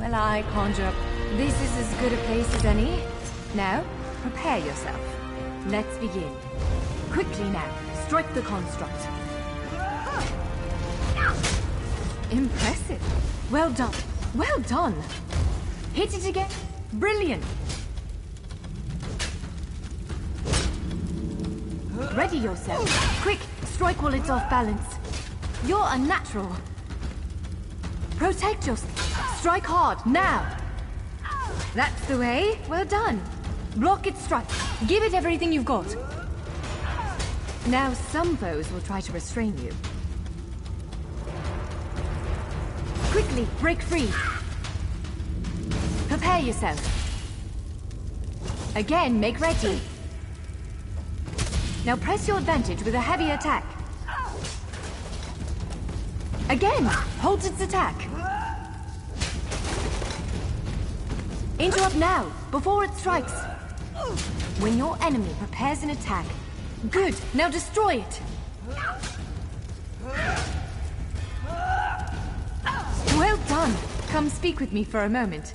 Well, I conjure up. This is as good a place as any. Now, prepare yourself. Let's begin. Quickly now, strike the construct. Impressive. Well done. Well done. Hit it again. Brilliant. Ready yourself. Quick, strike while it's off balance. You're unnatural. Protect yourself. Strike hard, now. That's the way. Well done. Block its strike. Give it everything you've got. Now some foes will try to restrain you. Quickly, break free. Prepare yourself. Again, make ready. Now press your advantage with a heavy attack. Again, hold its attack. Interrupt now, before it strikes. When your enemy prepares an attack. Good, now destroy it. Well done. Come speak with me for a moment.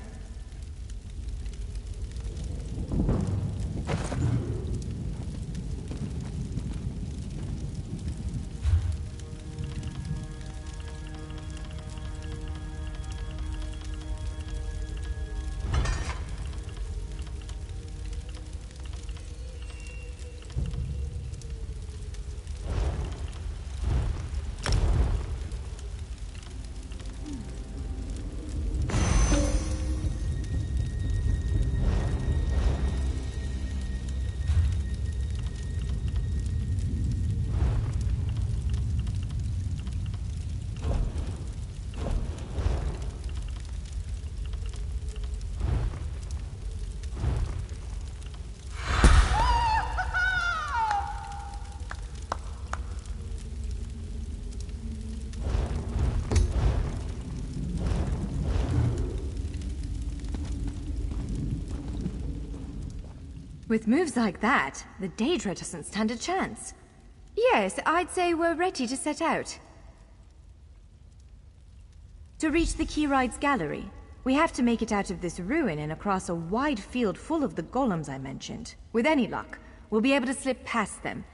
With moves like that, the Daedra doesn't stand a chance. Yes, I'd say we're ready to set out. To reach the Keyride's gallery, we have to make it out of this ruin and across a wide field full of the golems I mentioned. With any luck, we'll be able to slip past them.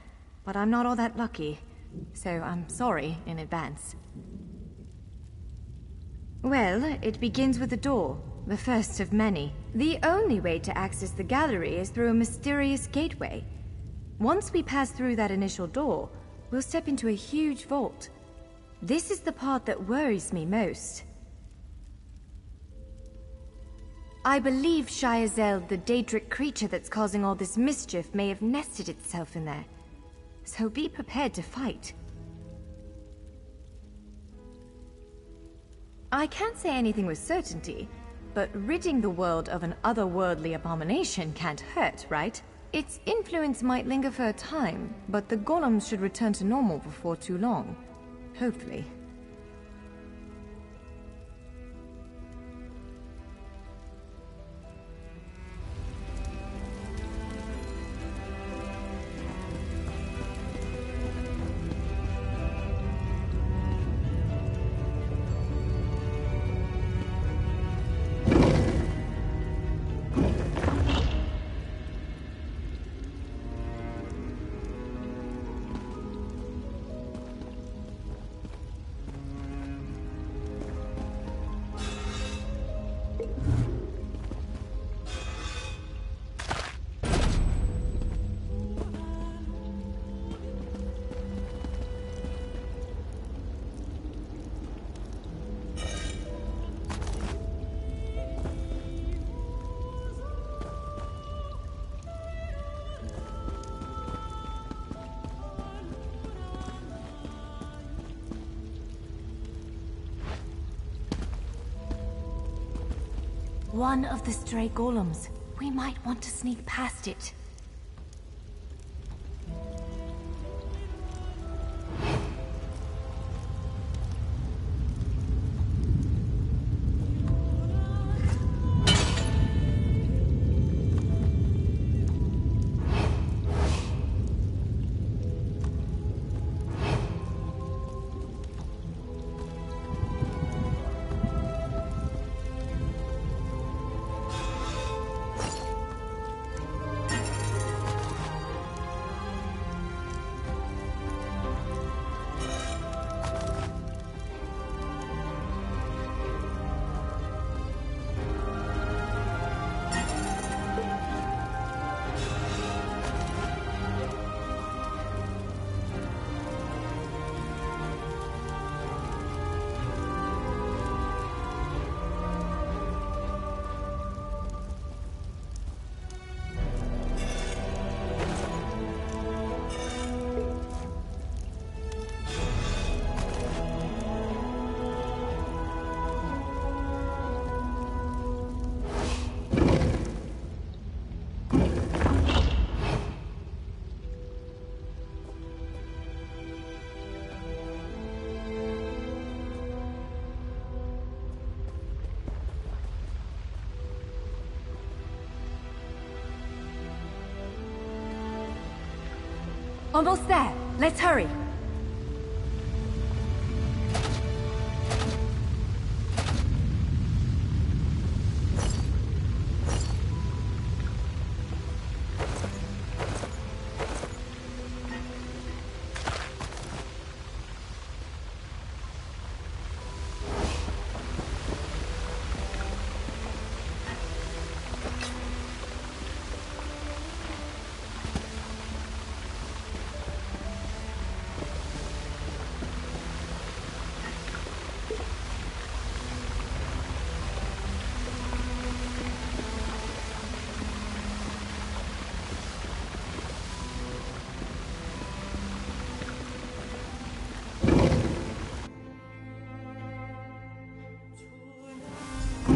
But I'm not all that lucky, so I'm sorry in advance. Well, it begins with a door. The first of many. The only way to access the gallery is through a mysterious gateway. Once we pass through that initial door, we'll step into a huge vault. This is the part that worries me most. I believe Shyazel, the Daedric creature that's causing all this mischief, may have nested itself in there. So be prepared to fight. I can't say anything with certainty, but ridding the world of an otherworldly abomination can't hurt, right? Its influence might linger for a time, but the golems should return to normal before too long. Hopefully. One of the stray golems. We might want to sneak past it. Almost there. Let's hurry.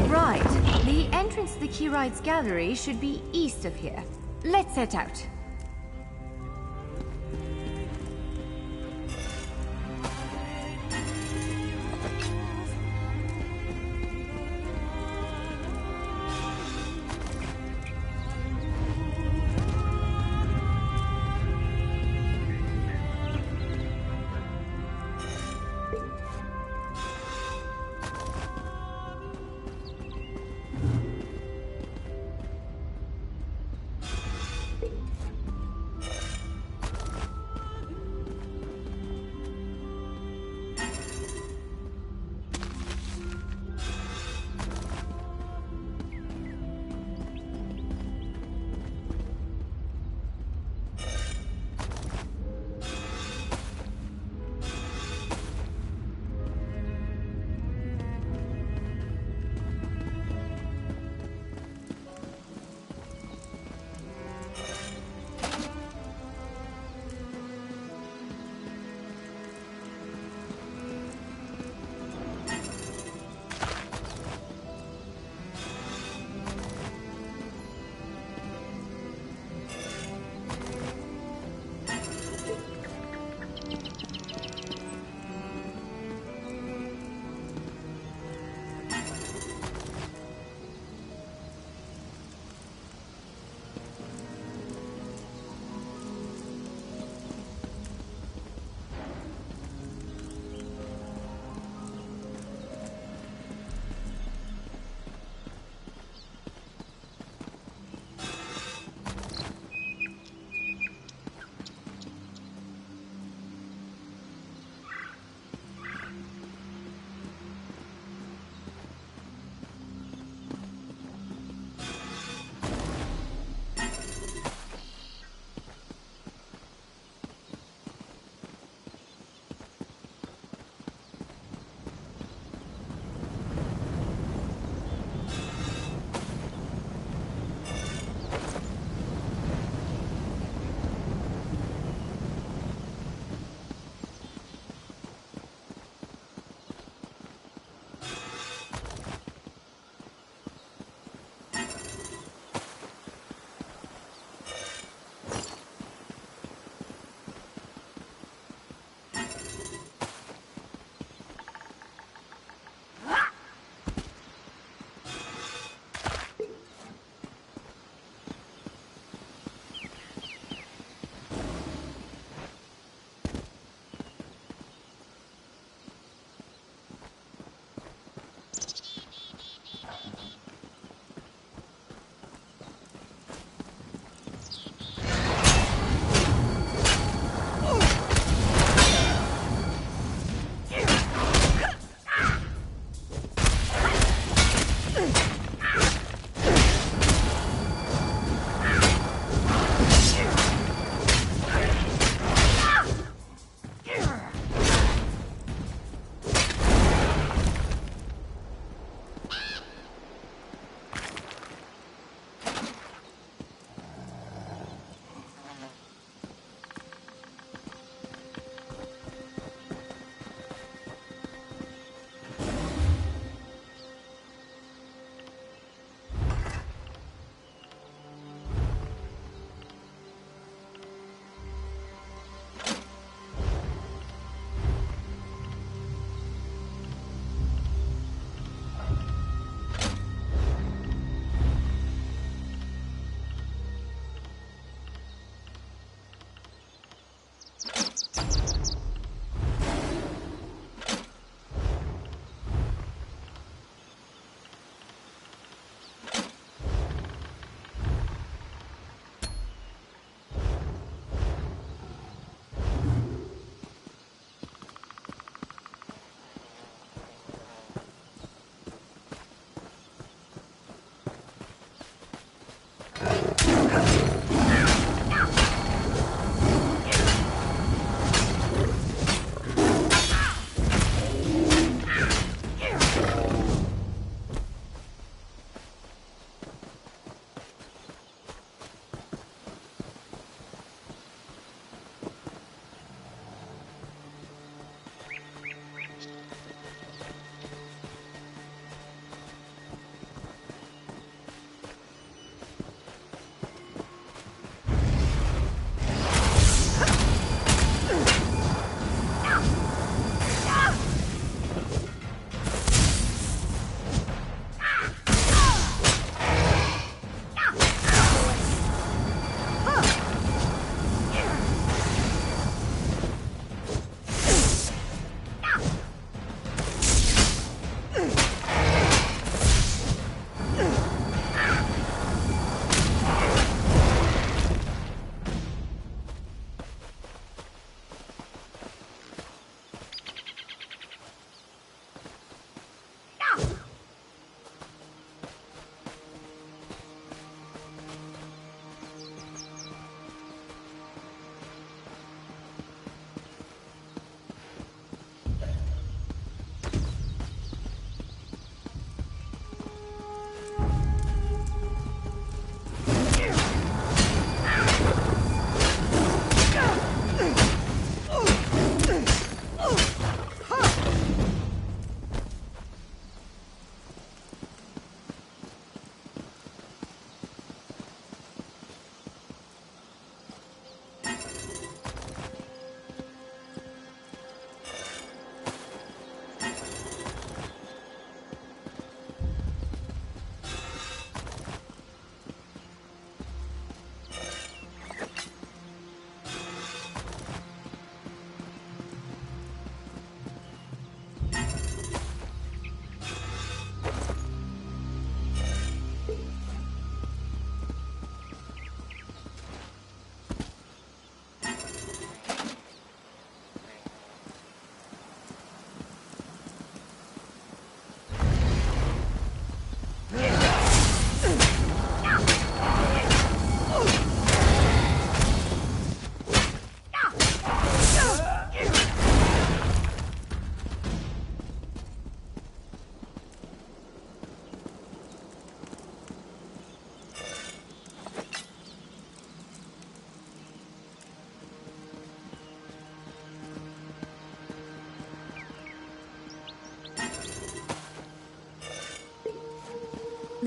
Right. The entrance to the Keyride's gallery should be east of here. Let's set out.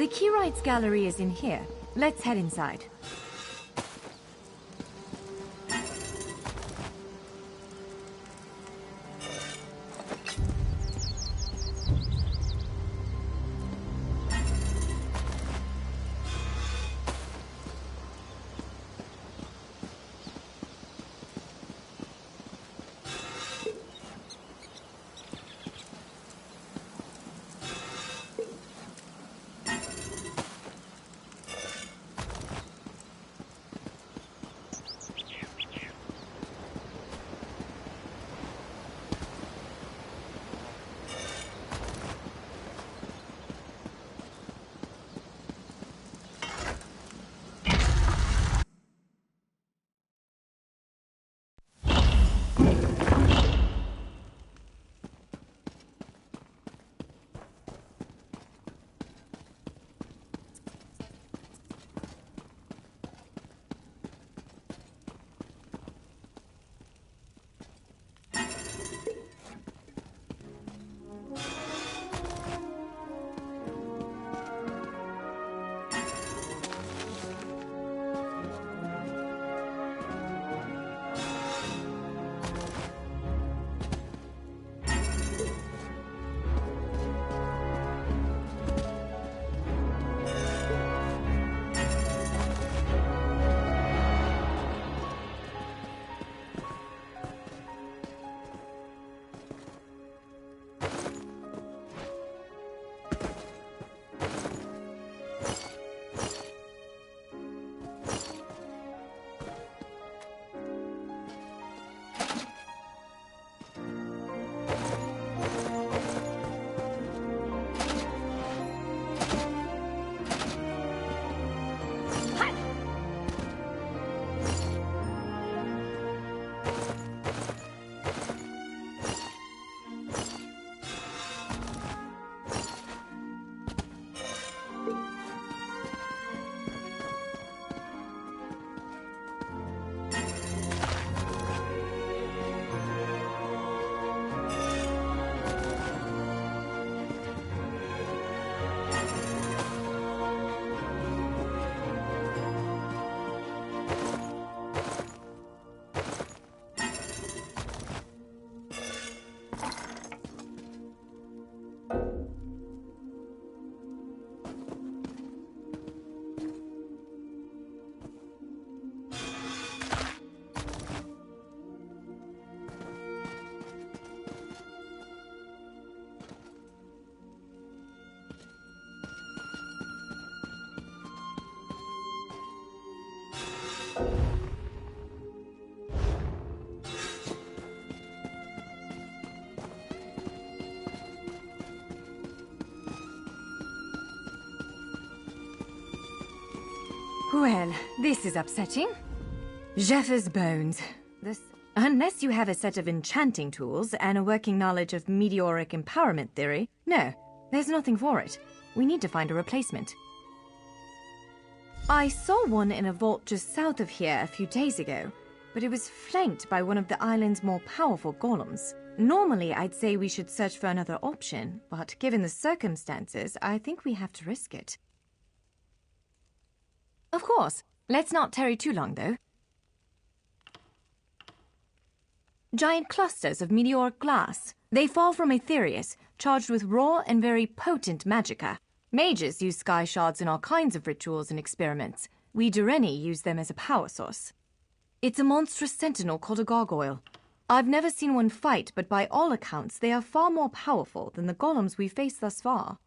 The Keyrites Gallery is in here. Let's head inside. Well, this is upsetting. Jeffers' bones. Unless you have a set of enchanting tools and a working knowledge of meteoric empowerment theory, no, there's nothing for it. We need to find a replacement. I saw one in a vault just south of here a few days ago, but it was flanked by one of the island's more powerful golems. Normally, I'd say we should search for another option, but given the circumstances, I think we have to risk it. Of course. Let's not tarry too long, though. Giant clusters of meteoric glass. They fall from Aetherius, charged with raw and very potent magicka. Mages use sky shards in all kinds of rituals and experiments. We Dureni use them as a power source. It's a monstrous sentinel called a gargoyle. I've never seen one fight, but by all accounts, they are far more powerful than the golems we've faced thus far.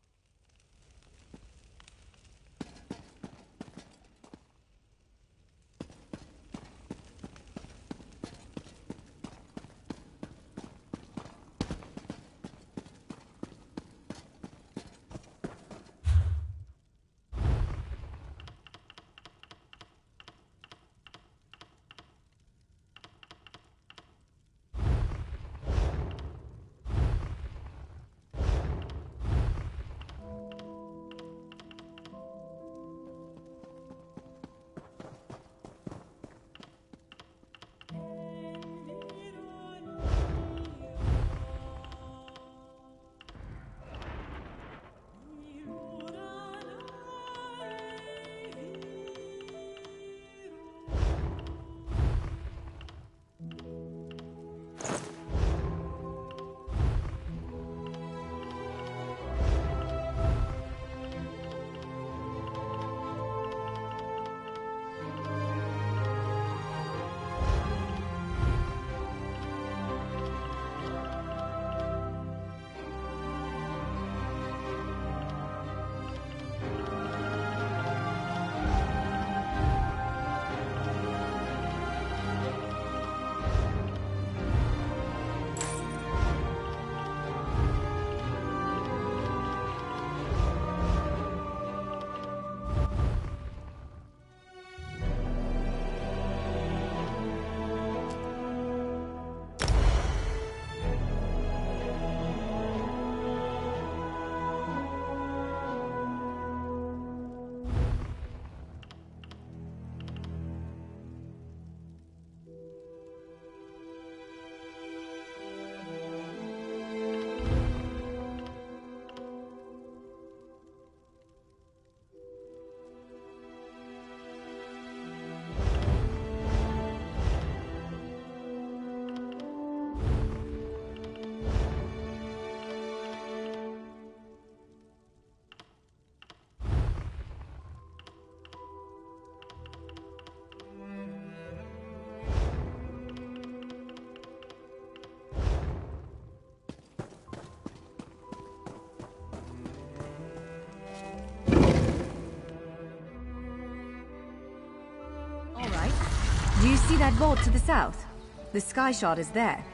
You see that vault to the south? The Sky Shard is there.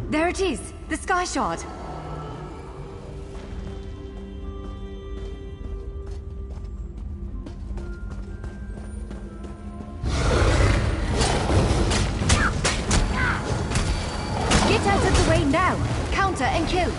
There it is! The Sky Shard! Get out of the way now! Counter and kill!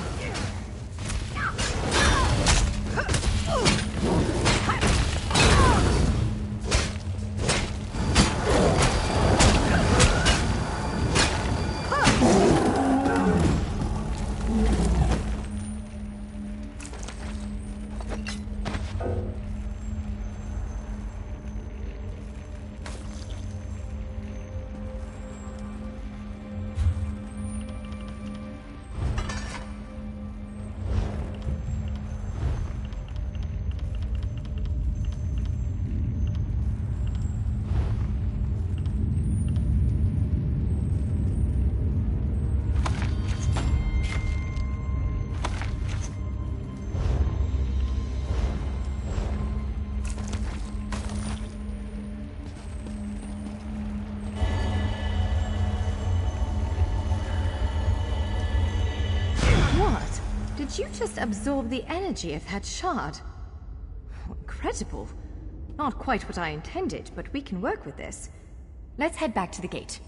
Did you just absorb the energy of that shard? Incredible. Not quite what I intended, but we can work with this. Let's head back to the gate.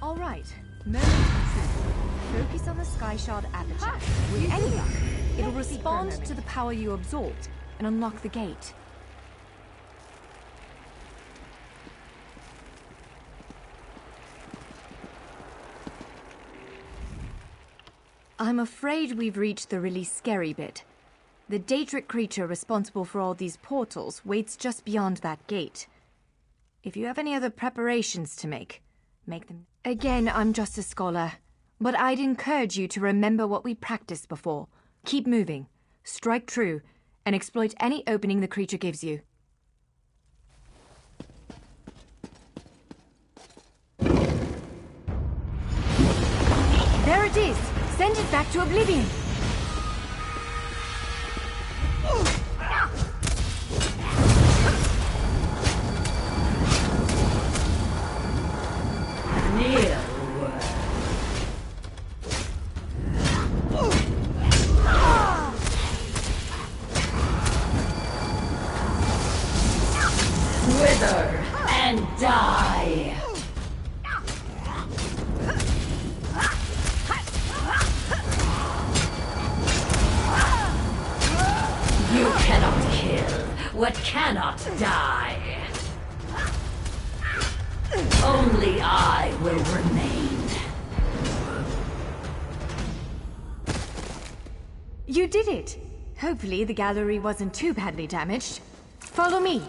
All right, moment of truth. Focus on the Sky Shard aperture. With any luck, it'll respond to the power you absorbed and unlock the gate. I'm afraid we've reached the really scary bit. The Daedric creature responsible for all these portals waits just beyond that gate. If you have any other preparations to make them. Again, I'm just a scholar, but I'd encourage you to remember what we practiced before. Keep moving, strike true, and exploit any opening the creature gives you. There it is! Send it back to oblivion! Wither and die! You cannot kill what cannot die. Only I will remain. You did it! Hopefully the gallery wasn't too badly damaged. Follow me!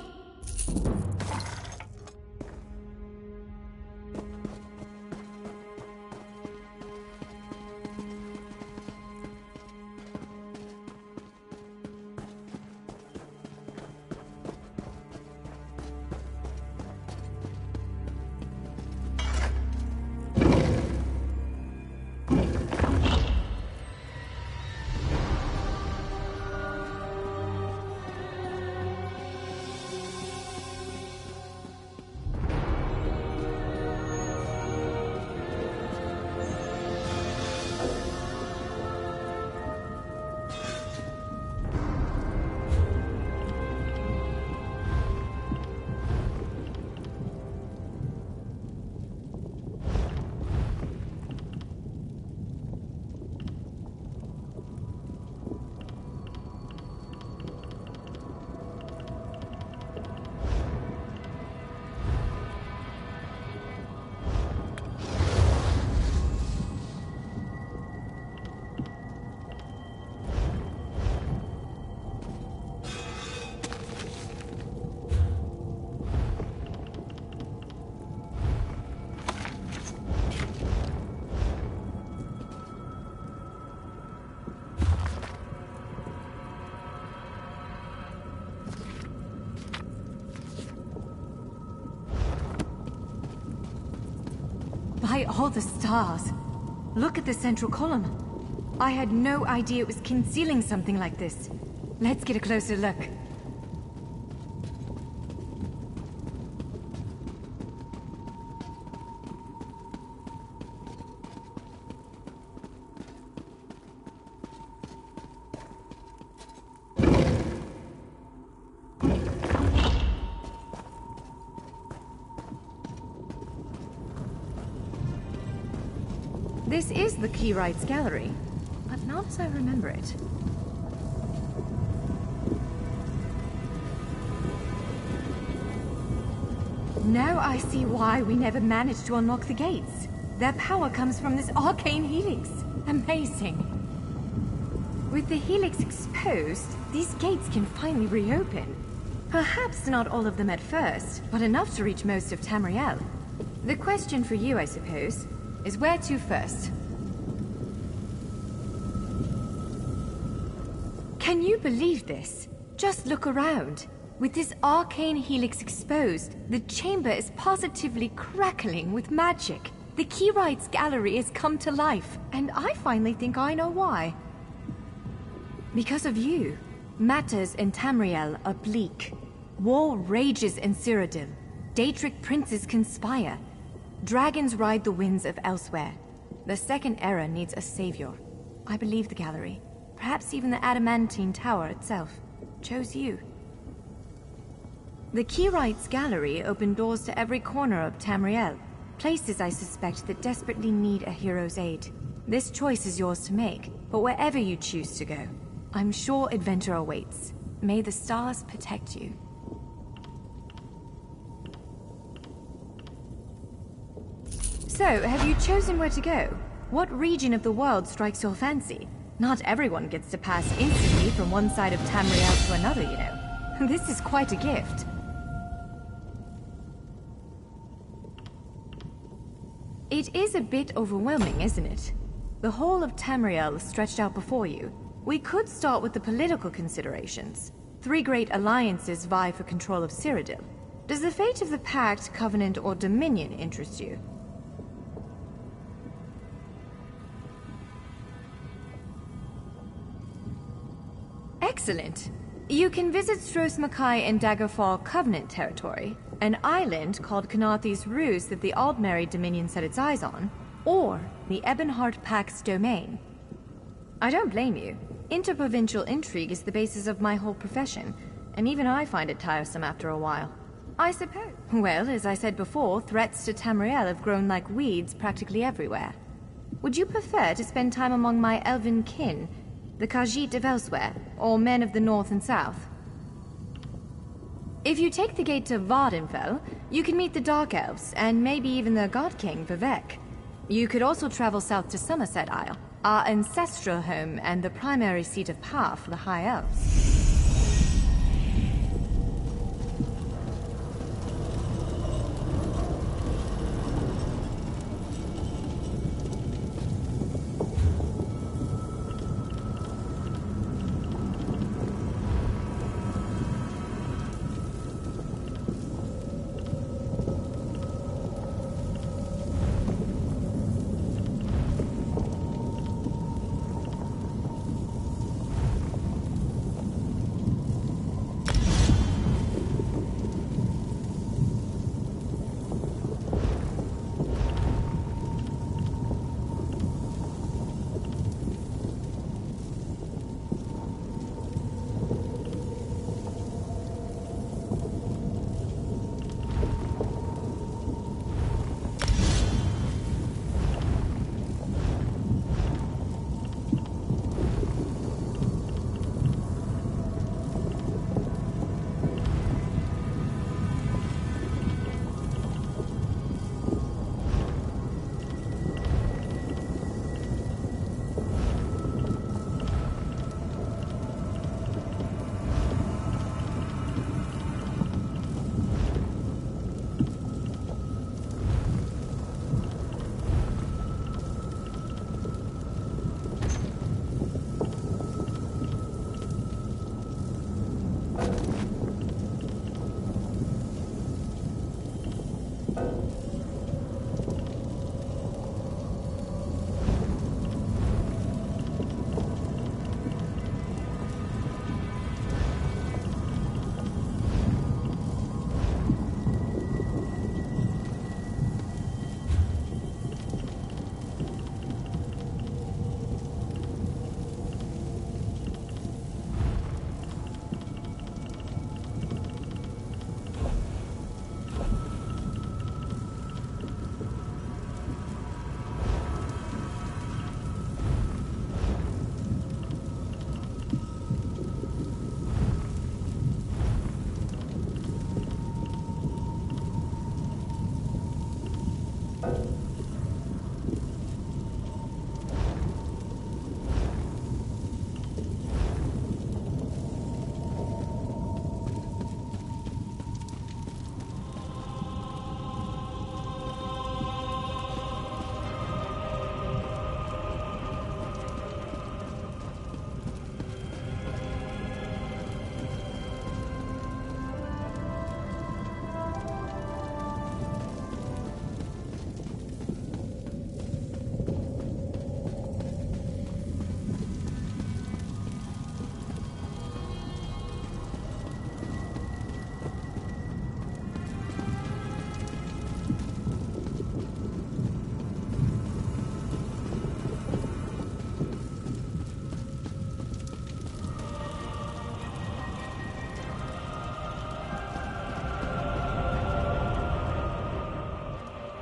By all the stars! Look at the central column. I had no idea it was concealing something like this. Let's get a closer look. This is the Keyrights Gallery, but not as I remember it. Now I see why we never managed to unlock the gates. Their power comes from this arcane helix. Amazing. With the helix exposed, these gates can finally reopen. Perhaps not all of them at first, but enough to reach most of Tamriel. The question for you, I suppose, is where to first? Can you believe this? Just look around. With this arcane helix exposed, the chamber is positively crackling with magic. The Keyrights Gallery has come to life, and I finally think I know why. Because of you, matters in Tamriel are bleak. War rages in Cyrodiil. Daedric princes conspire. Dragons ride the winds of elsewhere. The Second Era needs a savior. I believe the gallery, perhaps even the Adamantine Tower itself, chose you. The Keyrights Gallery opened doors to every corner of Tamriel, places I suspect that desperately need a hero's aid. This choice is yours to make, but wherever you choose to go, I'm sure adventure awaits. May the stars protect you. So, have you chosen where to go? What region of the world strikes your fancy? Not everyone gets to pass instantly from one side of Tamriel to another, you know. This is quite a gift. It is a bit overwhelming, isn't it? The whole of Tamriel is stretched out before you. We could start with the political considerations. 3 great alliances vie for control of Cyrodiil. Does the fate of the Pact, Covenant, or Dominion interest you? Excellent. You can visit Stros M'Kai in Daggerfall Covenant territory, an island called Kanathis Ruse that the Aldmeri Dominion set its eyes on, or the Ebonheart Pact's domain. I don't blame you. Interprovincial intrigue is the basis of my whole profession, and even I find it tiresome after a while. I suppose. Well, as I said before, threats to Tamriel have grown like weeds practically everywhere. Would you prefer to spend time among my elven kin, the Khajiit of elsewhere, or men of the north and south. If you take the gate to Vardenfell, you can meet the Dark Elves, and maybe even the God King, Vivek. You could also travel south to Somerset Isle, our ancestral home and the primary seat of power for the High Elves.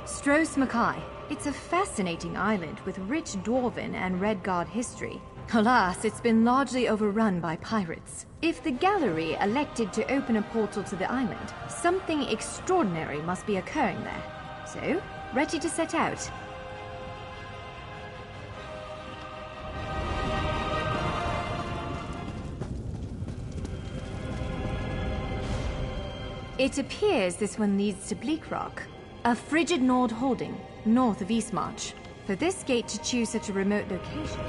Stros Mackay. It's a fascinating island with rich Dwarven and Redguard history. Alas, it's been largely overrun by pirates. If the gallery elected to open a portal to the island, something extraordinary must be occurring there. So, ready to set out. It appears this one leads to Bleak Rock, a frigid Nord holding, north of Eastmarch. For this gate to choose such a remote location.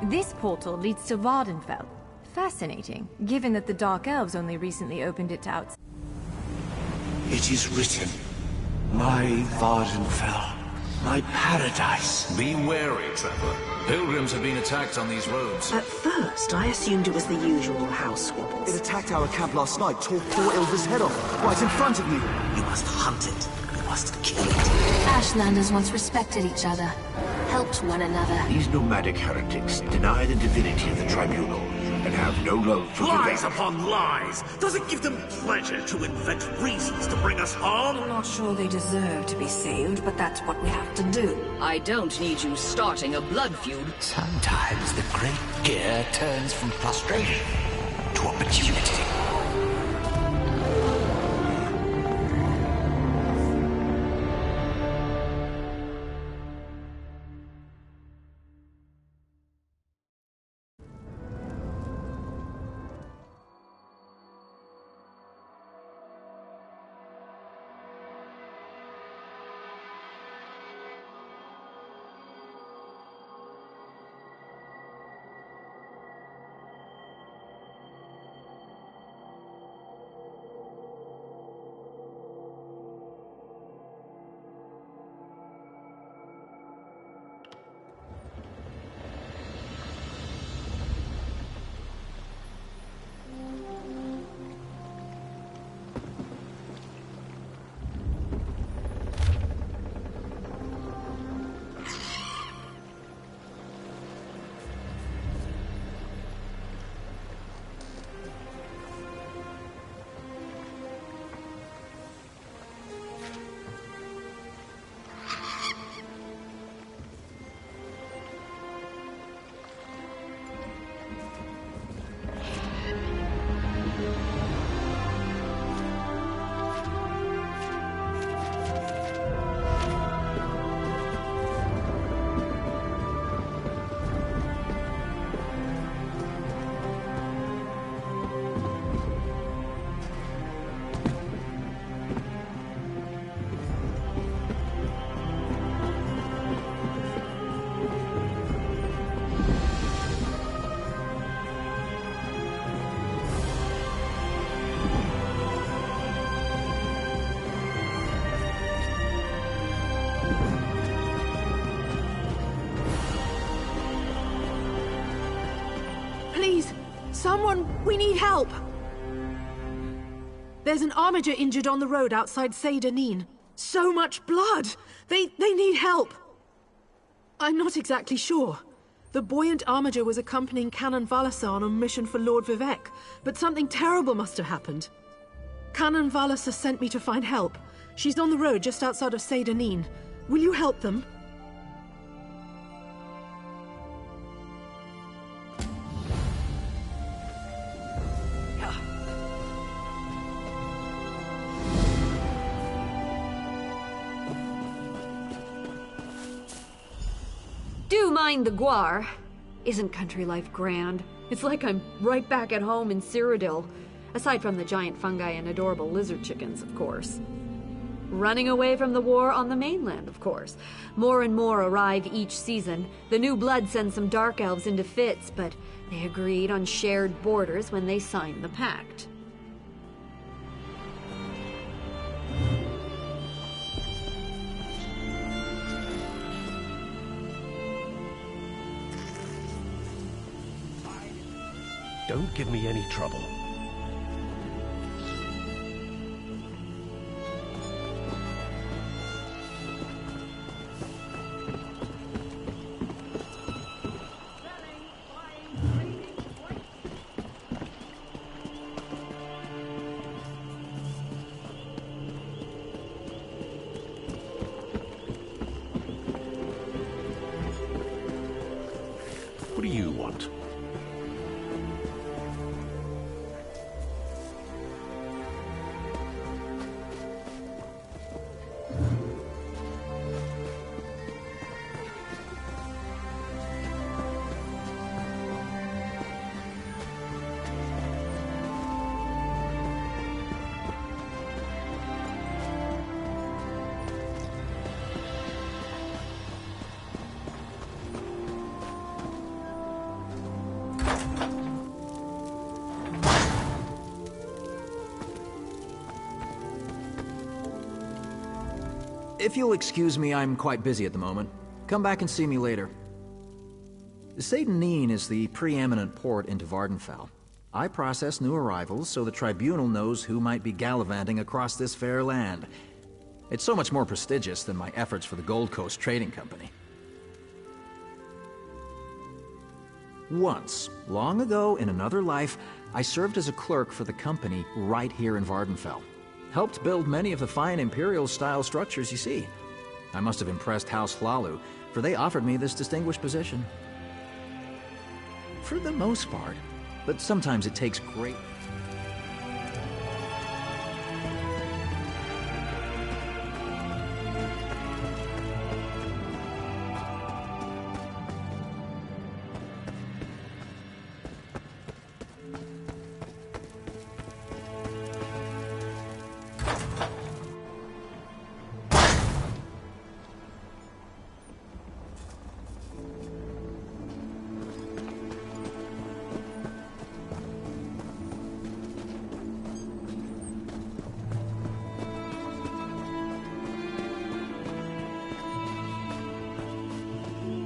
This portal leads to Vardenfell. Fascinating, given that the Dark Elves only recently opened it out. It is written, my Vardenfell, my paradise. Be wary, traveler. Pilgrims have been attacked on these roads. At first, I assumed it was the usual house squabbles. It attacked our camp last night, tore poor Ilva's head off, right in front of me. You must hunt it. You must kill it. Ashlanders once respected each other, helped one another. These nomadic heretics deny the divinity of the tribunal. and have no love for Lies Vivek. upon lies! Does it give them pleasure to invent reasons to bring us harm? I'm not sure they deserve to be saved, but that's what we have to do. I don't need you starting a blood feud. Sometimes the great gear turns from frustration to opportunity. Please, someone, we need help. There's an armiger injured on the road outside Seyda-Neen. So much blood. They need help. I'm not exactly sure. The buoyant armiger was accompanying Canon Valasa on a mission for Lord Vivek, but something terrible must have happened. Canon Valasa sent me to find help. She's on the road just outside of Seyda-Neen. Will you help them? Do mind the Guar. Isn't country life grand? It's like I'm right back at home in Cyrodiil. Aside from the giant fungi and adorable lizard chickens, of course. Running away from the war on the mainland, of course. More and more arrive each season. The new blood sends some dark elves into fits, but they agreed on shared borders when they signed the pact. Don't give me any trouble. What do you want? If you'll excuse me, I'm quite busy at the moment. Come back and see me later. Seyda-Neen is the preeminent port into Vardenfell. I process new arrivals so the Tribunal knows who might be gallivanting across this fair land. It's so much more prestigious than my efforts for the Gold Coast Trading Company. Once, long ago in another life, I served as a clerk for the company right here in Vardenfell. Helped build many of the fine Imperial-style structures you see. I must have impressed House Hlalu, for they offered me this distinguished position. For the most part, but sometimes it takes great...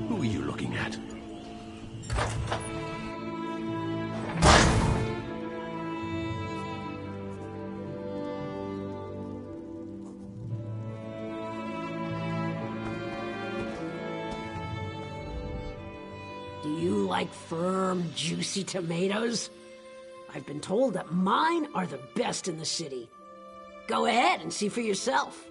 Who are you looking at? Do you like firm, juicy tomatoes? I've been told that mine are the best in the city. Go ahead and see for yourself.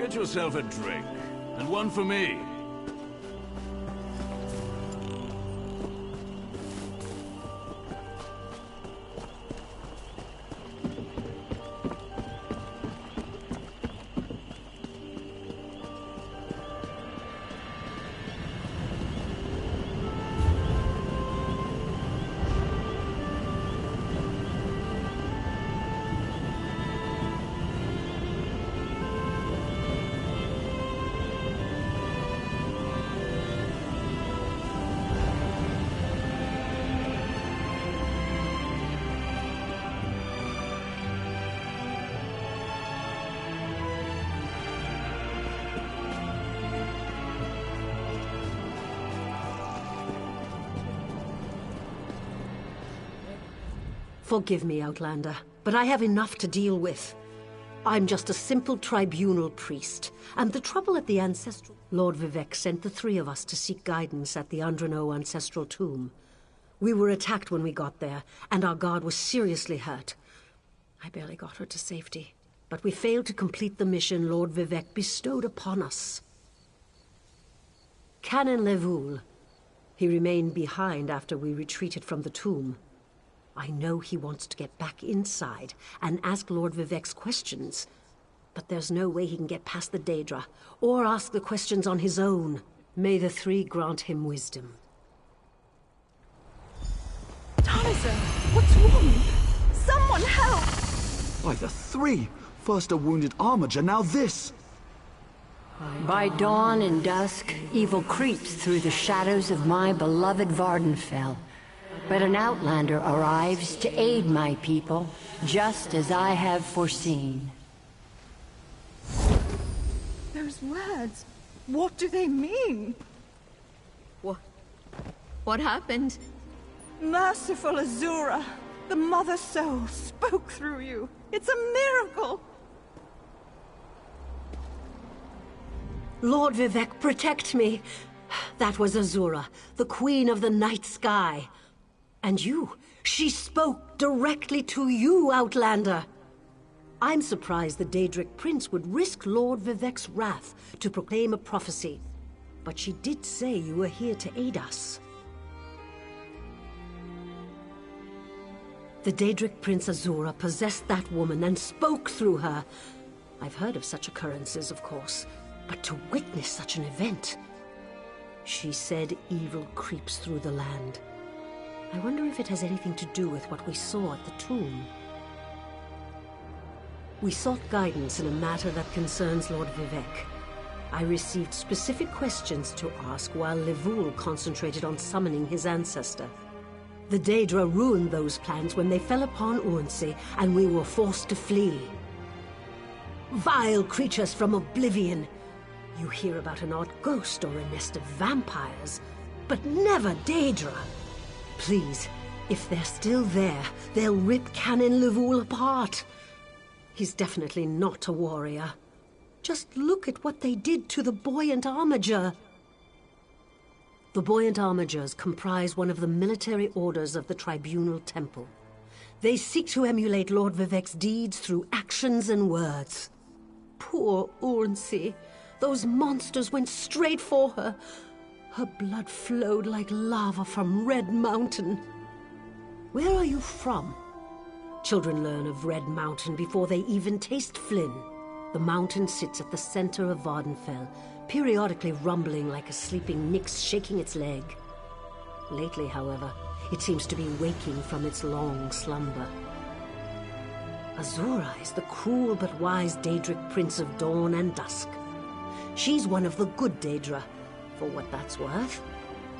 Get yourself a drink. And one for me. Forgive me, Outlander, but I have enough to deal with. I'm just a simple tribunal priest, and the trouble at the ancestral... Lord Vivec sent the three of us to seek guidance at the Andrano ancestral tomb. We were attacked when we got there, and our guard was seriously hurt. I barely got her to safety, but we failed to complete the mission Lord Vivec bestowed upon us. Canon Levoul. He remained behind after we retreated from the tomb. I know he wants to get back inside and ask Lord Vivec's questions, but there's no way he can get past the Daedra, or ask the questions on his own. May the three grant him wisdom. Tarnizer, what's wrong? Someone help! By the three! First a wounded armiger, now this! By dawn and dusk, evil creeps through the shadows of my beloved Vardenfell. But an outlander arrives to aid my people, just as I have foreseen. Those words, what do they mean? What happened? Merciful Azura, the Mother Soul spoke through you. It's a miracle! Lord Vivec, protect me! That was Azura, the Queen of the Night Sky. And you, she spoke directly to you, Outlander. I'm surprised the Daedric Prince would risk Lord Vivec's wrath to proclaim a prophecy. But she did say you were here to aid us. The Daedric Prince Azura possessed that woman and spoke through her. I've heard of such occurrences, of course, but to witness such an event... She said evil creeps through the land. I wonder if it has anything to do with what we saw at the tomb. We sought guidance in a matter that concerns Lord Vivec. I received specific questions to ask while Levoul concentrated on summoning his ancestor. The Daedra ruined those plans when they fell upon Urnsey, and we were forced to flee. Vile creatures from oblivion! You hear about an odd ghost or a nest of vampires, but never Daedra! Please, if they're still there, they'll rip Canon Levoul apart. He's definitely not a warrior. Just look at what they did to the Buoyant Armiger. The Buoyant Armigers comprise one of the military orders of the Tribunal Temple. They seek to emulate Lord Vivec's deeds through actions and words. Poor Urnsey. Those monsters went straight for her. Her blood flowed like lava from Red Mountain. Where are you from? Children learn of Red Mountain before they even taste Flynn. The mountain sits at the center of Vardenfell, periodically rumbling like a sleeping Nyx shaking its leg. Lately, however, it seems to be waking from its long slumber. Azura is the cruel but wise Daedric Prince of Dawn and Dusk. She's one of the good Daedra, for what that's worth.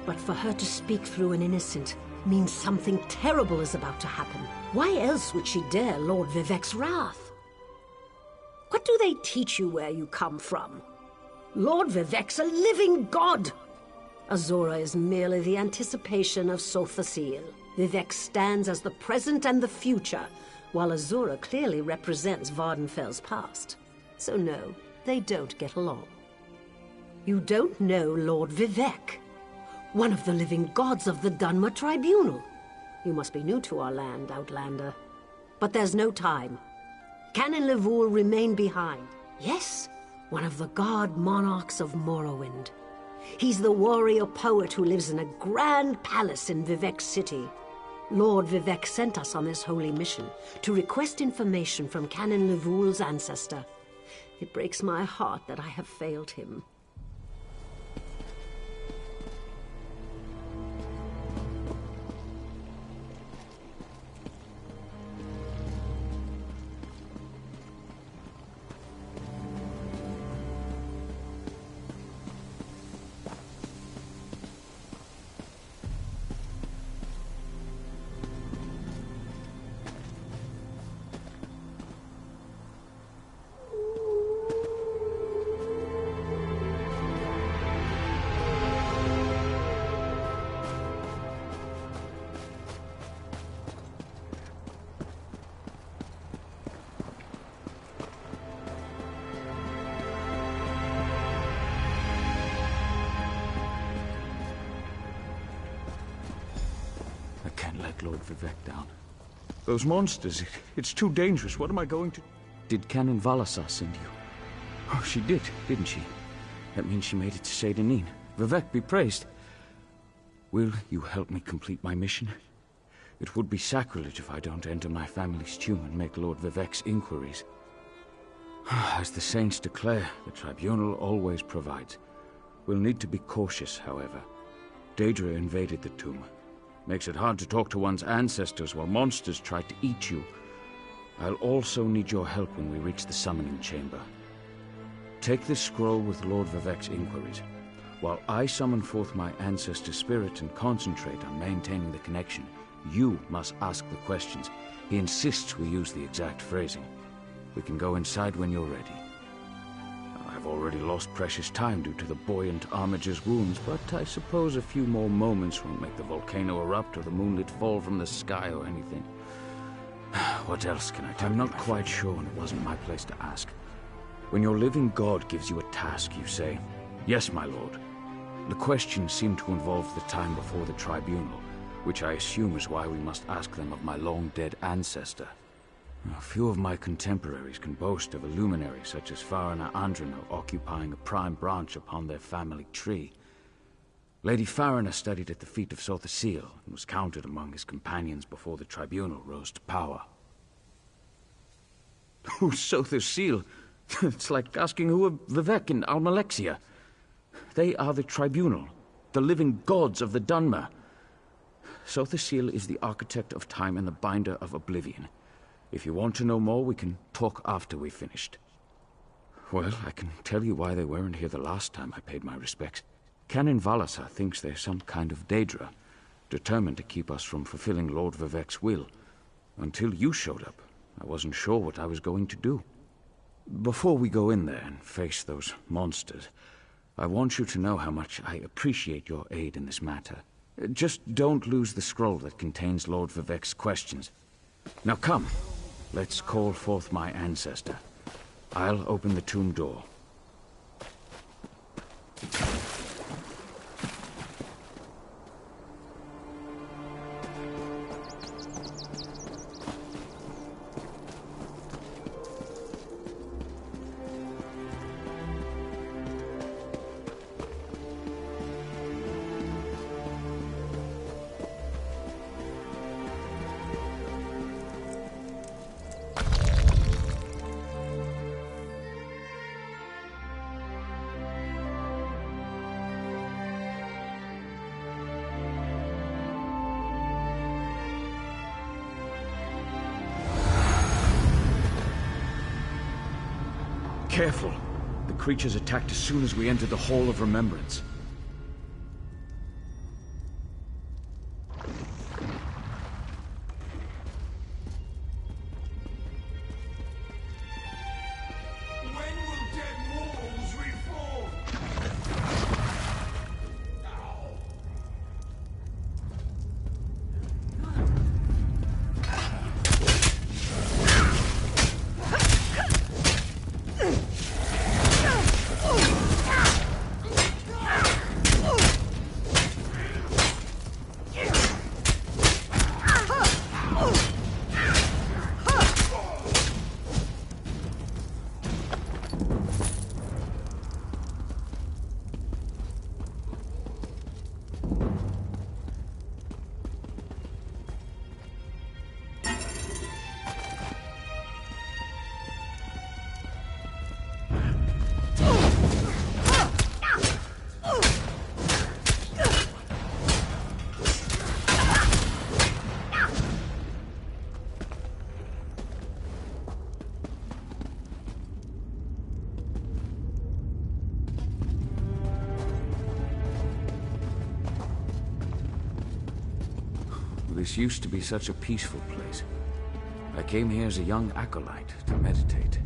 But for her to speak through an innocent means something terrible is about to happen. Why else would she dare Lord Vivec's wrath? What do they teach you where you come from? Lord Vivec's a living god! Azura is merely the anticipation of Sothasil. Vivec stands as the present and the future, while Azura clearly represents Vardenfell's past. So no, they don't get along. You don't know Lord Vivec, one of the living gods of the Dunmer Tribunal. You must be new to our land, Outlander. But there's no time. Canon Levoul remain behind. Yes, one of the god monarchs of Morrowind. He's the warrior poet who lives in a grand palace in Vivec City. Lord Vivec sent us on this holy mission to request information from Canon Levoul's ancestor. It breaks my heart that I have failed him. Lord Vivec down. Those monsters, it's too dangerous. What am I going to... Did Canon Valasar send you? Oh, she did, didn't she? That means she made it to Seyda Neen. Vivec be praised. Will you help me complete my mission? It would be sacrilege if I don't enter my family's tomb and make Lord Vivec's inquiries. As the saints declare, the tribunal always provides. We'll need to be cautious, however. Daedra invaded the tomb. Makes it hard to talk to one's ancestors while monsters try to eat you. I'll also need your help when we reach the summoning chamber. Take this scroll with Lord Vivec's inquiries, while I summon forth my ancestor spirit and concentrate on maintaining the connection. You must ask the questions. He insists we use the exact phrasing. We can go inside when you're ready. I've already lost precious time due to the buoyant Armiger's wounds, but I suppose a few more moments won't make the volcano erupt or the moonlit fall from the sky or anything. What else can I tell you? I'm not quite sure, and it wasn't my place to ask. When your living god gives you a task, you say, "Yes, my lord." The questions seem to involve the time before the tribunal, which I assume is why we must ask them of my long-dead ancestor. A few of my contemporaries can boast of a luminary such as Farina Andrino occupying a prime branch upon their family tree. Lady Farina studied at the feet of Sotha Sil and was counted among his companions before the tribunal rose to power. Who's Sotha Sil? It's like asking who are Vivec and Almalexia. They are the tribunal, the living gods of the Dunmer. Sotha Sil is the architect of time and the binder of oblivion. If you want to know more, we can talk after we've finished. Well, I can tell you why they weren't here the last time I paid my respects. Canon Valasar thinks they're some kind of Daedra, determined to keep us from fulfilling Lord Vivec's will. Until you showed up, I wasn't sure what I was going to do. Before we go in there and face those monsters, I want you to know how much I appreciate your aid in this matter. Just don't lose the scroll that contains Lord Vivec's questions. Now come, let's call forth my ancestor. I'll open the tomb door. Careful! The creatures attacked as soon as we entered the Hall of Remembrance. This used to be such a peaceful place. I came here as a young acolyte to meditate.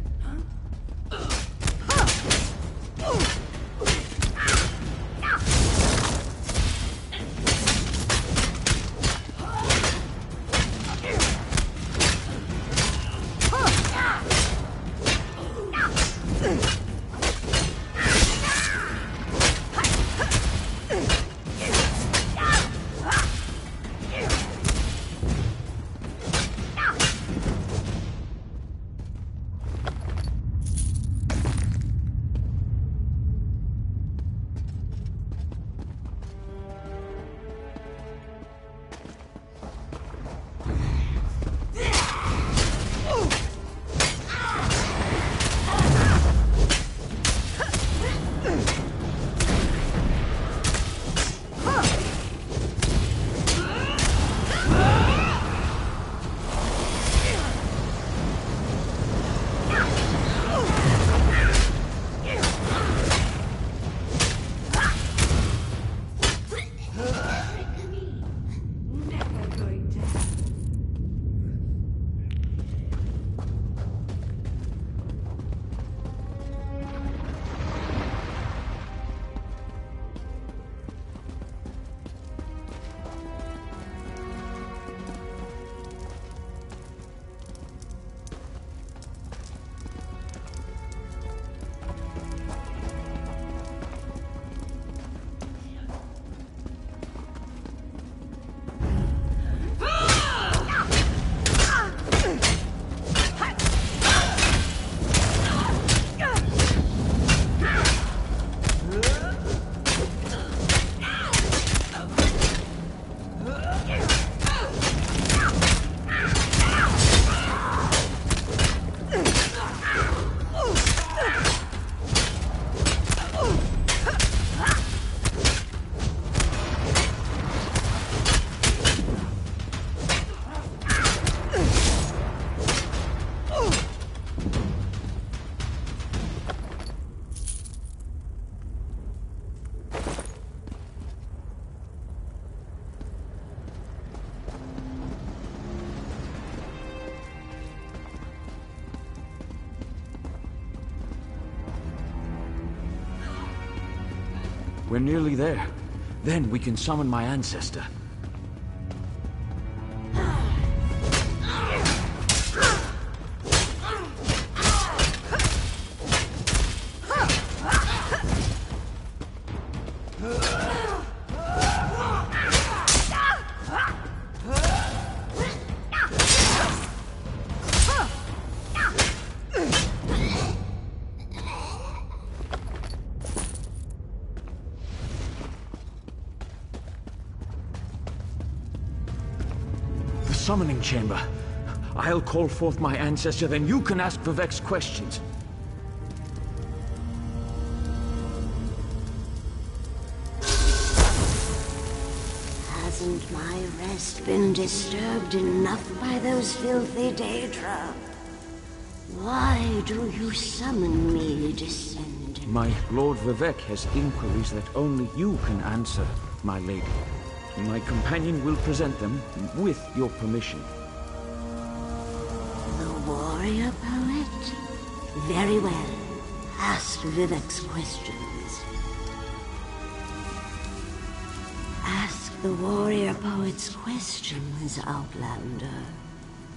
We're nearly there. Then we can summon my ancestor. Summoning chamber. I'll call forth my ancestor, then you can ask Vivek's questions. Hasn't my rest been disturbed enough by those filthy Daedra? Why do you summon me, descendant? My Lord Vivek has inquiries that only you can answer, my lady. My companion will present them with your permission. The warrior poet? Very well. Ask Vivek's questions. Ask the warrior poet's questions, Outlander.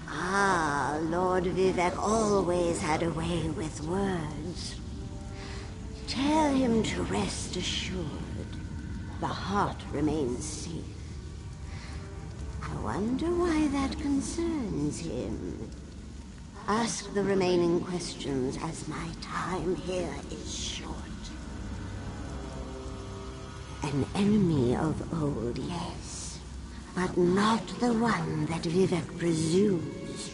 Ah, Lord Vivek always had a way with words. Tell him to rest assured. The heart remains safe. I wonder why that concerns him. Ask the remaining questions, as my time here is short. An enemy of old, yes, but not the one that Vivek presumes.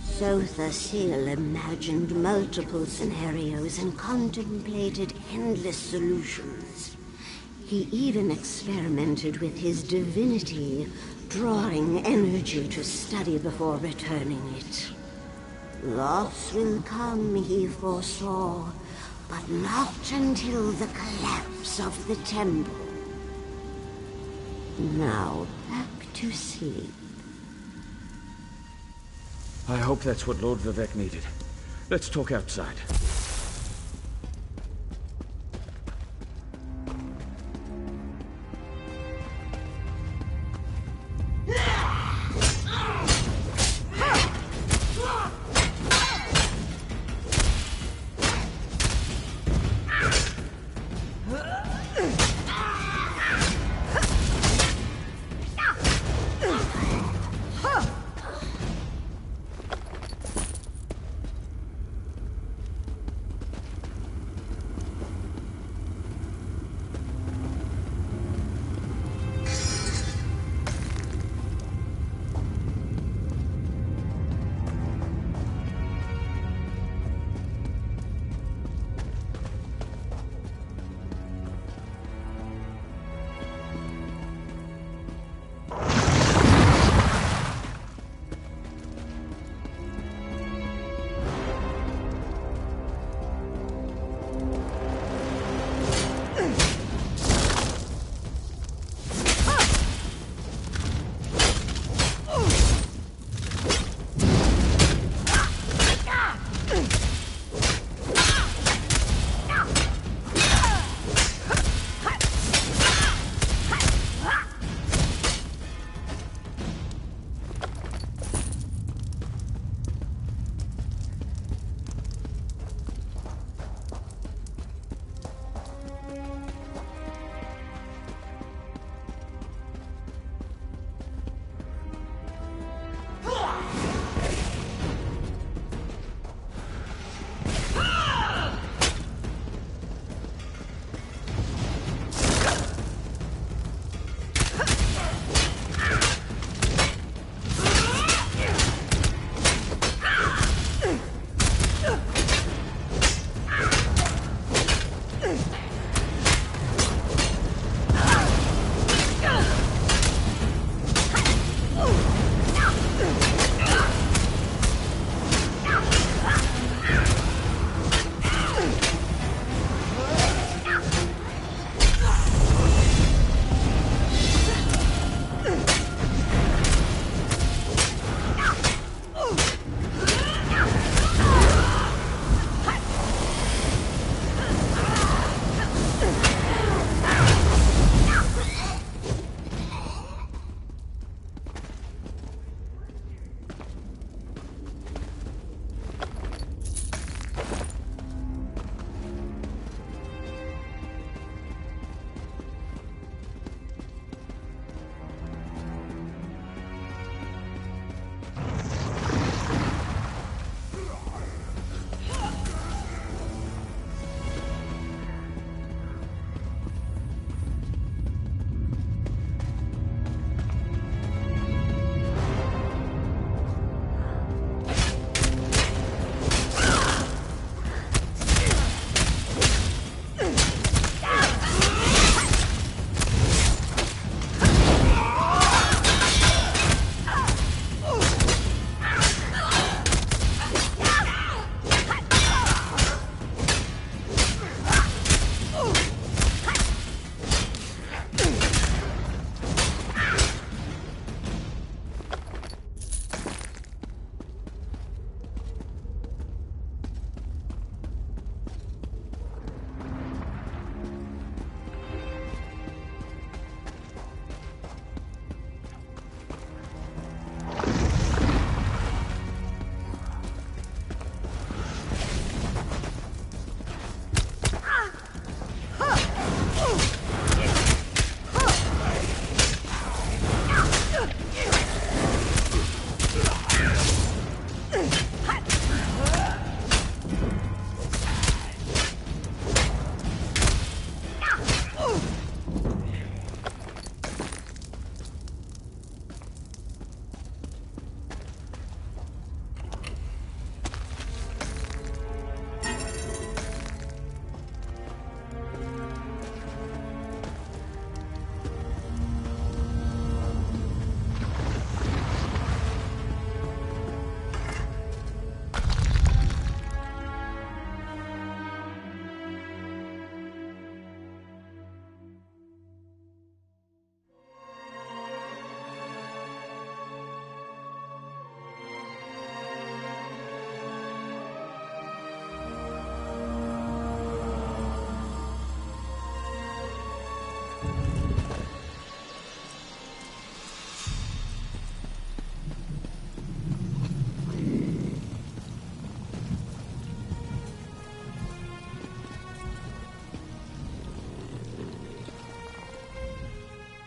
Sotha Sil imagined multiple scenarios and contemplated endless solutions. He even experimented with his divinity, drawing energy to study before returning it. Loss will come, he foresaw, but not until the collapse of the temple. Now, back to sleep. I hope that's what Lord Vivek needed. Let's talk outside.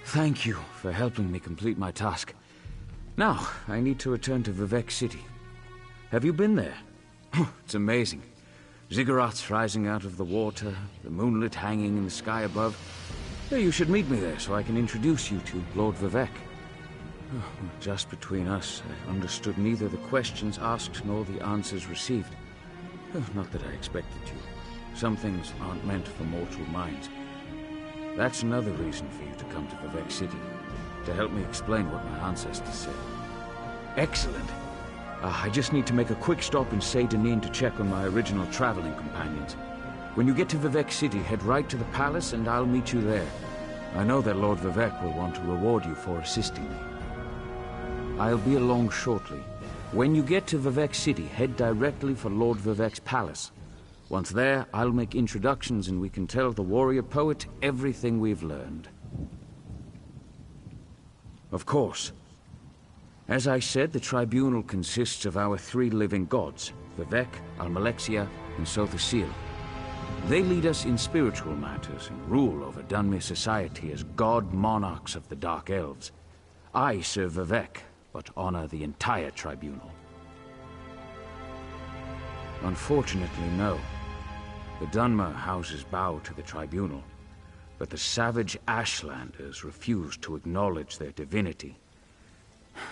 Thank you for helping me complete my task. Now, I need to return to Vivec City. Have you been there? It's amazing. Ziggurats rising out of the water, the moonlit hanging in the sky above. You should meet me there so I can introduce you to Lord Vivec. Just between us, I understood neither the questions asked nor the answers received. Not that I expected to. Some things aren't meant for mortal minds. That's another reason for you to come to Vivec City, to help me explain what my ancestors said. Excellent. I just need to make a quick stop in Seyda-Neen to check on my original traveling companions. When you get to Vivec City, head right to the palace and I'll meet you there. I know that Lord Vivec will want to reward you for assisting me. I'll be along shortly. When you get to Vivec City, head directly for Lord Vivec's palace. Once there, I'll make introductions and we can tell the warrior poet everything we've learned. Of course. As I said, the tribunal consists of our 3 living gods, Vivec, Almalexia, and Sothosil. They lead us in spiritual matters and rule over Dunmer society as god monarchs of the Dark Elves. I serve Vivec, but honor the entire tribunal. Unfortunately, no. The Dunmer houses bow to the tribunal, but the savage Ashlanders refuse to acknowledge their divinity.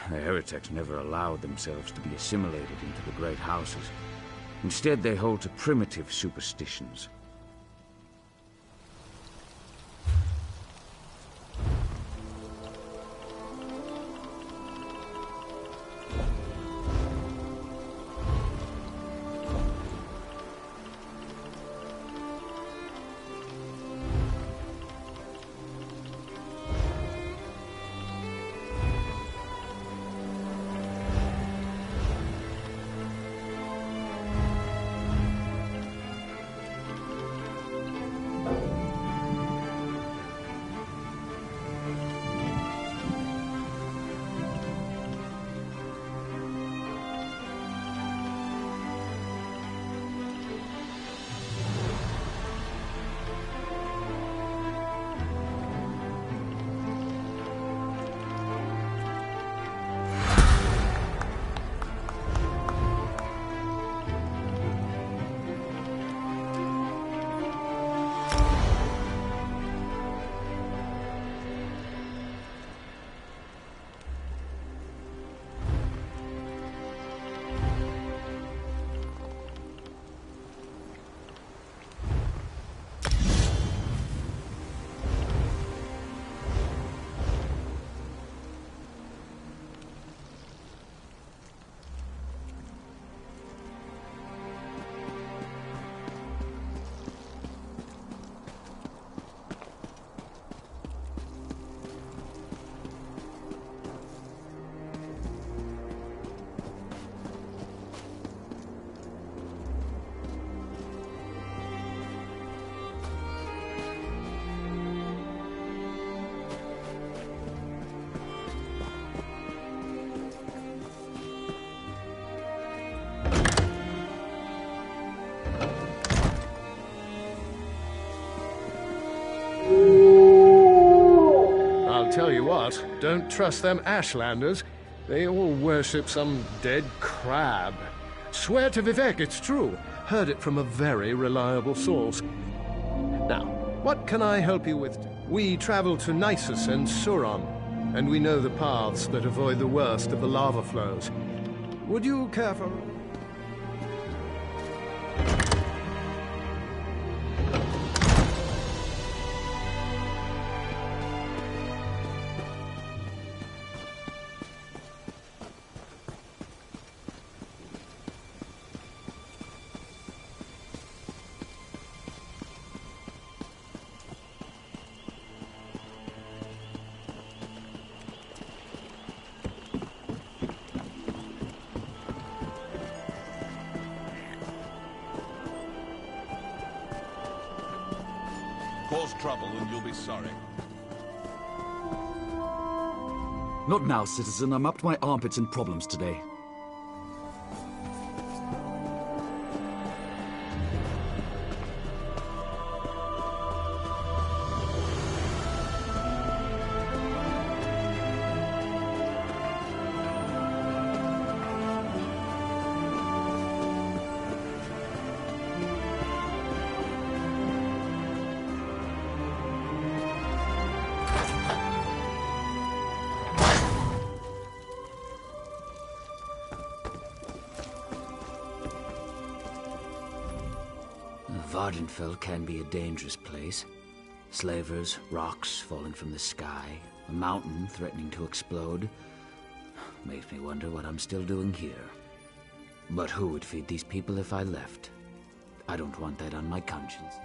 The heretics never allowed themselves to be assimilated into the great houses. Instead, they hold to primitive superstitions. Tell you what, don't trust them Ashlanders. They all worship some dead crab. Swear to Vivec it's true. Heard it from a very reliable source. Now, what can I help you with? We travel to Nisus and Suron, and we know the paths that avoid the worst of the lava flows. Would you care for... Cause trouble and you'll be sorry. Not now, citizen. I'm up to my armpits in problems today. Vardenfell can be a dangerous place. Slavers, rocks falling from the sky, a mountain threatening to explode. Makes me wonder what I'm still doing here. But who would feed these people if I left? I don't want that on my conscience.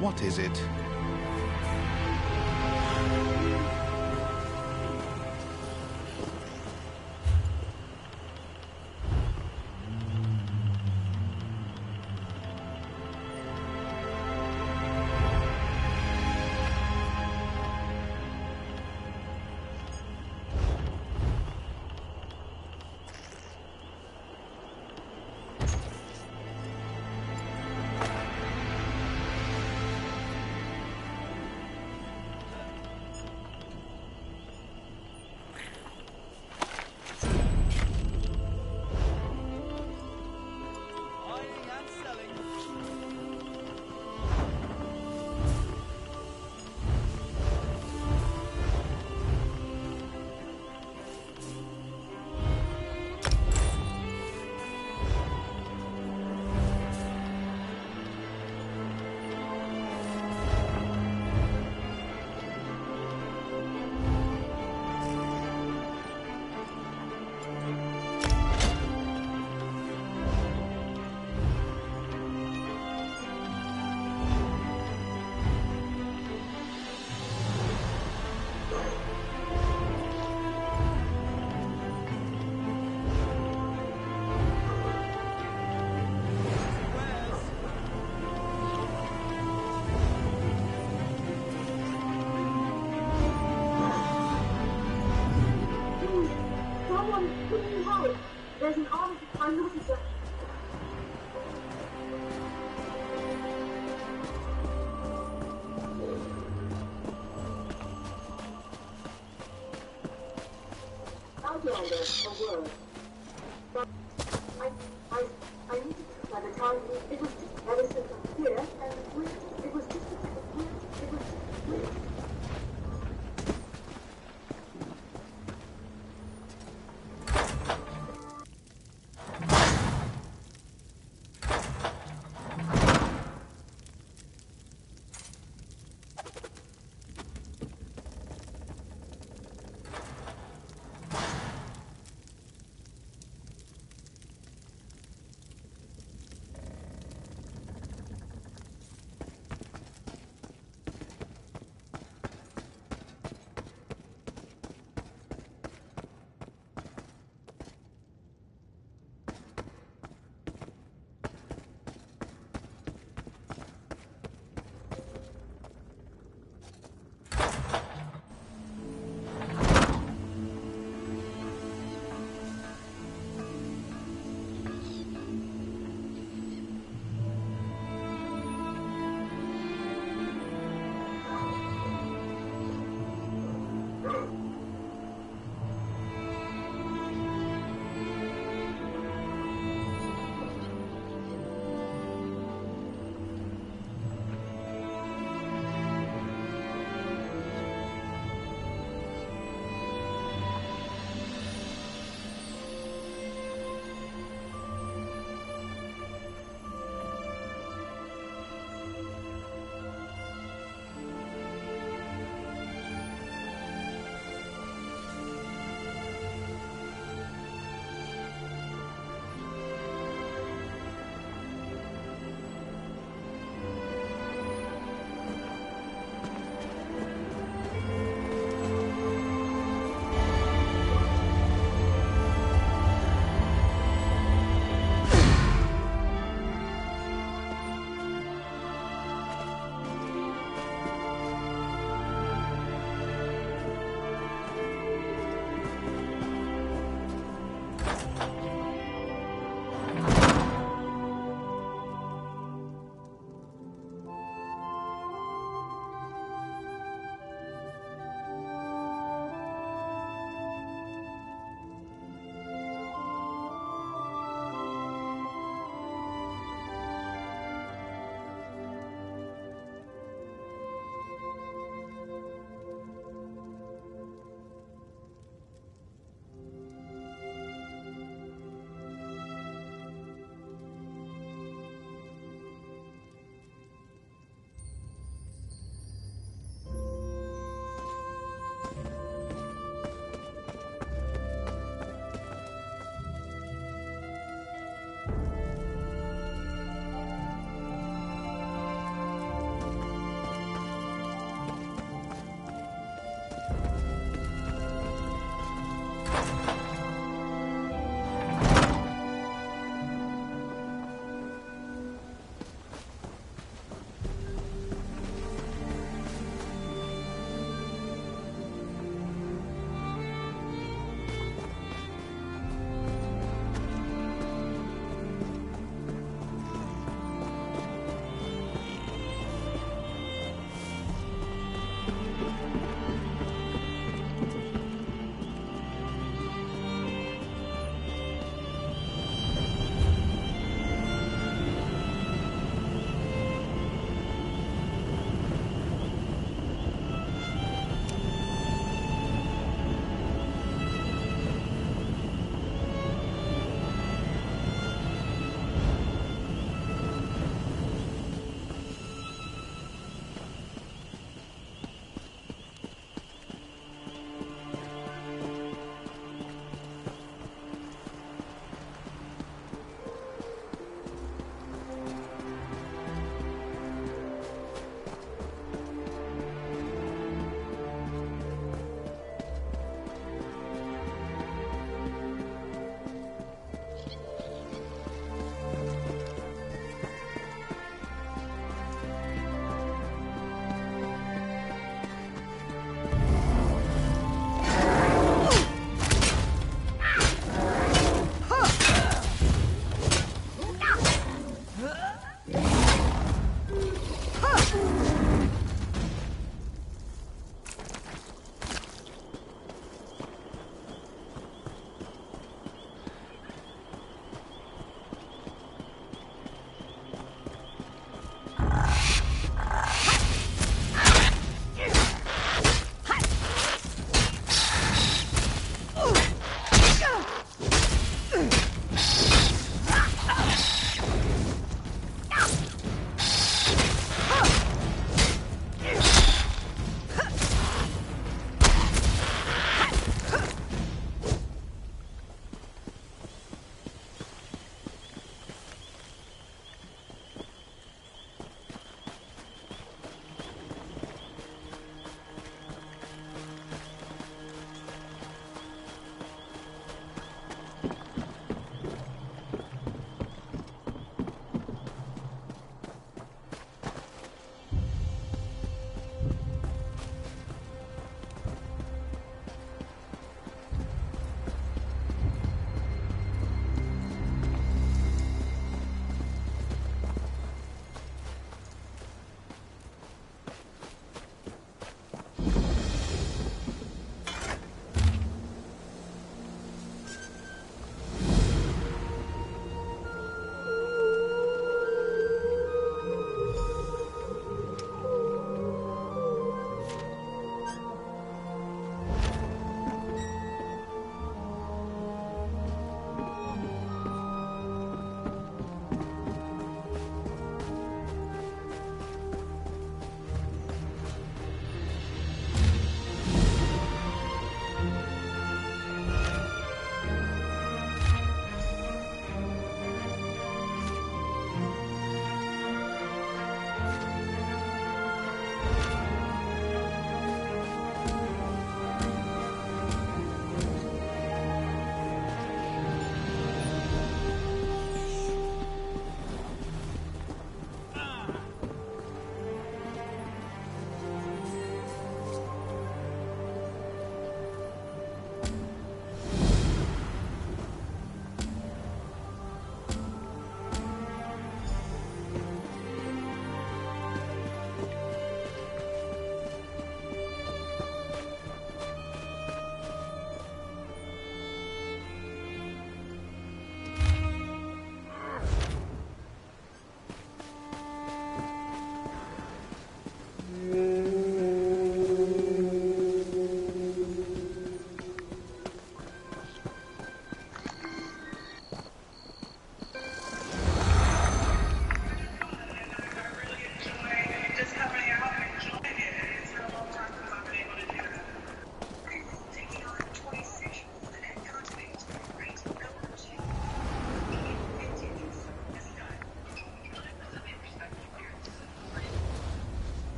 What is it? There's an army behind the Outlander, a word. But I need to by the time it was just ever since I'm here, and it was just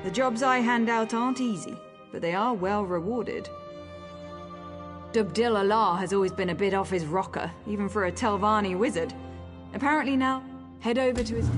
The jobs I hand out aren't easy, but they are well rewarded. Dubdil Allah has always been a bit off his rocker, even for a Telvanni wizard. Apparently now, head over to his...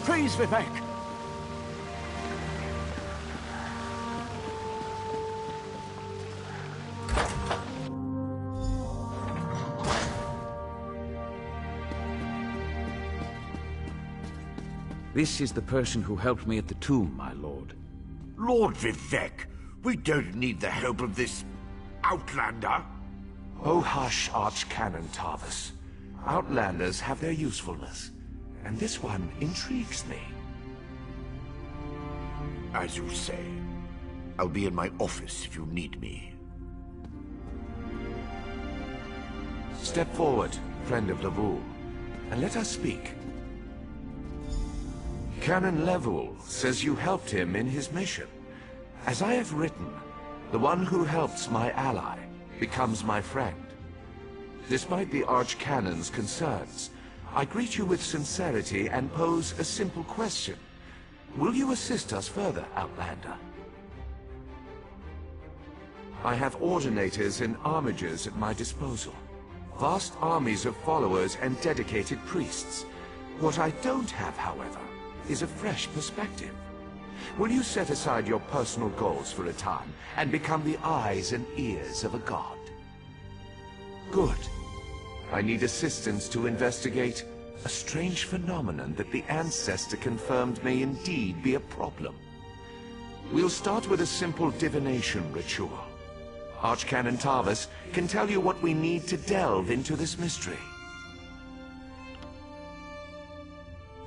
Praise Vivek! This is the person who helped me at the tomb, my lord. Lord Vivek, we don't need the help of this... outlander. Oh hush, Archcanon Tarvis. Outlanders have their usefulness, and this one intrigues me. As you say. I'll be in my office if you need me. Step forward, friend of Levuul, and let us speak. Canon Levuul says you helped him in his mission. As I have written, the one who helps my ally becomes my friend. Despite the Archcanon's concerns, I greet you with sincerity and pose a simple question. Will you assist us further, Outlander? I have ordinators and armigers at my disposal. Vast armies of followers and dedicated priests. What I don't have, however, is a fresh perspective. Will you set aside your personal goals for a time and become the eyes and ears of a god? Good. I need assistance to investigate a strange phenomenon that the Ancestor confirmed may indeed be a problem. We'll start with a simple divination ritual. Archcanon Tarvis can tell you what we need to delve into this mystery.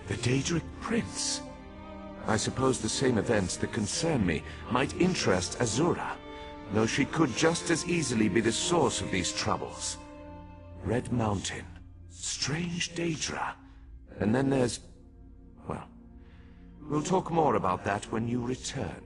The Daedric Prince. I suppose the same events that concern me might interest Azura, though she could just as easily be the source of these troubles. Red Mountain, strange Daedra, and then there's... well, we'll talk more about that when you return.